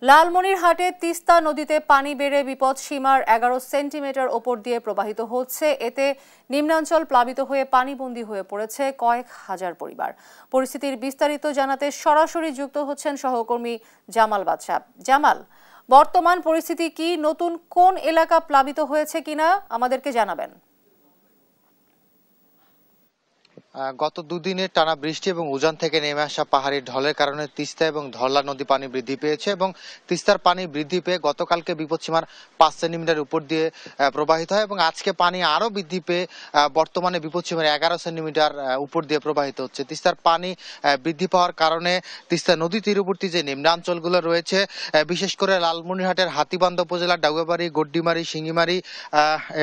লালমনিরহাটে তিস্তা নদীতে পানি বেড়ে বিপদ সীমার 11 সেন্টিমিটার ওপর দিয়ে প্রবাহিত হচ্ছে। এতে নিম্নাঞ্চল প্লাবিত হয়ে পানিবন্দী হয়ে পড়েছে কয়েক হাজার পরিবার। পরিস্থিতির বিস্তারিত জানাতে সরাসরি যুক্ত হচ্ছেন সহকর্মী জামাল বাদশা। জামাল, বর্তমান পরিস্থিতি কি? নতুন কোন এলাকা প্লাবিত হয়েছে কিনা আমাদেরকে জানাবেন। গত দুদিনের টানা বৃষ্টি এবং উজান থেকে নেমে আসা পাহাড়ি ঢলের কারণে তিস্তা এবং ধরলা নদী পানি বৃদ্ধি পেয়েছে এবং তিস্তার পানি বৃদ্ধি পেয়ে গতকালকে বিপদসীমার 5 সেন্টিমিটার উপর দিয়ে প্রবাহিত হয় এবং আজকে পানি আরো বৃদ্ধি পেয়ে বর্তমানে বিপদসীমার 11 সেন্টিমিটার উপর দিয়ে প্রবাহিত হচ্ছে। তিস্তার পানি বৃদ্ধি পাওয়ার কারণে তিস্তা নদী তীরবর্তী যে নিম্নাঞ্চলগুলো রয়েছে, বিশেষ করে লালমনিরহাটের হাতীবান্ধা উপজেলার ডাউয়াবাড়ি, গড্ডিমারি, শিঙ্গিমারি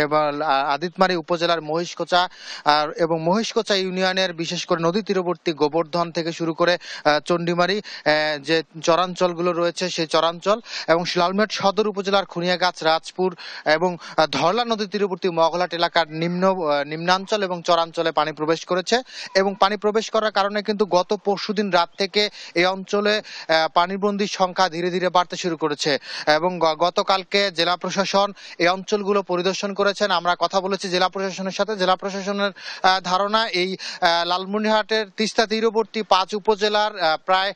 এবং আদিতমারি উপজেলার মহিষকোচা এবং মহিষকোচা ইউনিয়নের বিশেষ করে নদী তীরবর্তী গোবর্ধন থেকে শুরু করে চণ্ডীমারি যে চরাঞ্চলগুলো রয়েছে সেই চরাঞ্চল এবং লালমনিরহাট সদর উপজেলার খুনিয়াগাছ, রাজপুর এবং ধরলা নদী তীরবর্তী মগলাট এলাকার নিম্নাঞ্চল এবং চরাঞ্চলে পানি প্রবেশ করেছে এবং পানি প্রবেশ করার কারণে কিন্তু গত পরশুদিন রাত থেকে এই অঞ্চলে পানিবন্দীর সংখ্যা ধীরে ধীরে বাড়তে শুরু করেছে এবং গতকালকে জেলা প্রশাসন এই অঞ্চলগুলো পরিদর্শন করেছেন। আমরা কথা বলেছি জেলা প্রশাসনের সাথে। জেলা প্রশাসনের ধারণা এই লালমনিরহাটের তিস্তা তীরবর্তী 5 উপজেলার প্রায়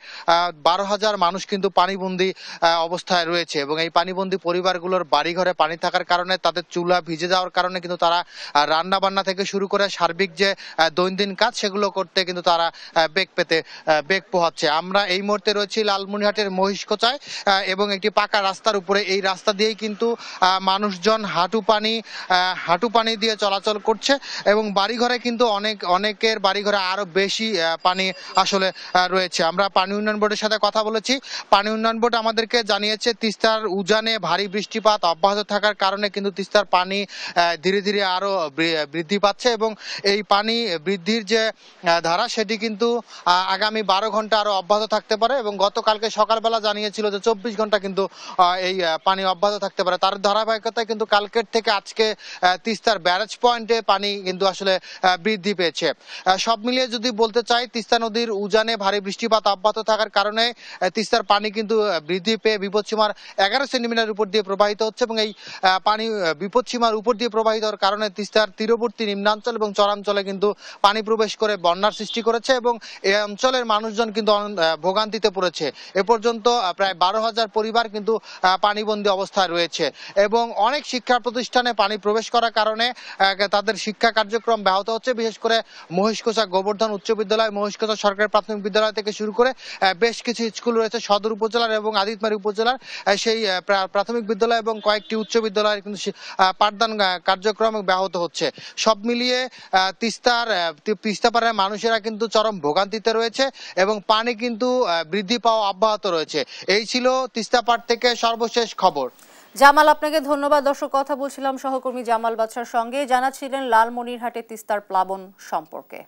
12,000 মানুষ কিন্তু পানিবন্দী অবস্থায় রয়েছে এবং এই পানিবন্দী পরিবারগুলোর বাড়িঘরে পানি থাকার কারণে তাদের চুলা ভিজে যাওয়ার কারণে কিন্তু তারা রান্না বান্না থেকে শুরু করে সার্বিক যে দৈনন্দিন কাজ সেগুলো করতে কিন্তু তারা বেগ পোহাচ্ছে। আমরা এই মুহূর্তে রয়েছি লালমনিরহাটের মহিষকোচায় এবং একটি পাকা রাস্তার উপরে। এই রাস্তা দিয়েই কিন্তু মানুষজন হাঁটু পানি দিয়ে চলাচল করছে এবং বাড়িঘরে কিন্তু অনেকের বাড়িঘরে আরো বেশি পানি আসলে রয়েছে। আমরা পানি উন্নয়ন বোর্ডের সাথে কথা বলেছি। পানি উন্নয়ন বোর্ড আমাদেরকে জানিয়েছে তিস্তার উজানে ভারী বৃষ্টিপাত অব্যাহত থাকার কারণে কিন্তু তিস্তার পানি ধীরে ধীরে আরো বৃদ্ধি পাচ্ছে এবং এই পানি বৃদ্ধির যে ধারা সেটি কিন্তু আগামী 12 ঘন্টা আরো অব্যাহত থাকতে পারে এবং গতকালকে সকালবেলা জানিয়েছিল যে 24 ঘন্টা কিন্তু এই পানি অব্যাহত থাকতে পারে। তার ধারাবাহিকতায় কিন্তু কালকের থেকে আজকে তিস্তার ব্যারেজ পয়েন্টে পানি কিন্তু আসলে বৃদ্ধি পেয়েছে। সব মিলিয়ে যদি বলতে চাই, তিস্তা নদীর উজানে ভারী বৃষ্টিপাত অব্যাহত থাকার কারণে তিস্তার পানি কিন্তু বৃদ্ধি পেয়ে বিপদসীমার 11 সেন্টিমিটার উপর দিয়ে প্রবাহিত হচ্ছে এবং এই পানি বিপদসীমার উপর দিয়ে প্রবাহিত হওয়ার কারণে তিস্তার তীরবর্তী নিম্নাঞ্চল এবং চরাঞ্চলে কিন্তু পানি প্রবেশ করে বন্যার সৃষ্টি করেছে এবং এই অঞ্চলের মানুষজন কিন্তু ভোগান্তিতে পড়েছে। এ পর্যন্ত প্রায় 12,000 পরিবার কিন্তু পানিবন্দী অবস্থায় রয়েছে এবং অনেক শিক্ষা প্রতিষ্ঠানে পানি প্রবেশ করার কারণে তাদের শিক্ষা কার্যক্রম ব্যাহত হচ্ছে। বিশেষ করে মহিষকোচা গোবর্ধন উচ্চ বিদ্যালয়, মহিষকোচা সরকারি প্রাথমিক বিদ্যালয় থেকে শুরু করে বেশ কিছু স্কুল রয়েছে সদর উপজেলার এবং আদিতমারি উপজেলার সেই প্রাথমিক বিদ্যালয় এবং কয়েকটি উচ্চ বিদ্যালয়ের কিন্তু পাঠদান কার্যক্রম ব্যাহত হচ্ছে। সব মিলিয়ে তিস্তাপাড়ার মানুষেরা কিন্তু চরম ভোগান্তিতে রয়েছে এবং পানি কিন্তু বৃদ্ধি পাওয়া অব্যাহত রয়েছে। এই ছিল তিস্তাপাড় থেকে সর্বশেষ খবর। জামাল, আপনাকে ধন্যবাদ। দর্শক, কথা বলছিলাম সহকর্মী জামাল বাদশার সঙ্গে, জানাচ্ছিলেন লালমনিরহাটে তিস্তার প্লাবন সম্পর্কে।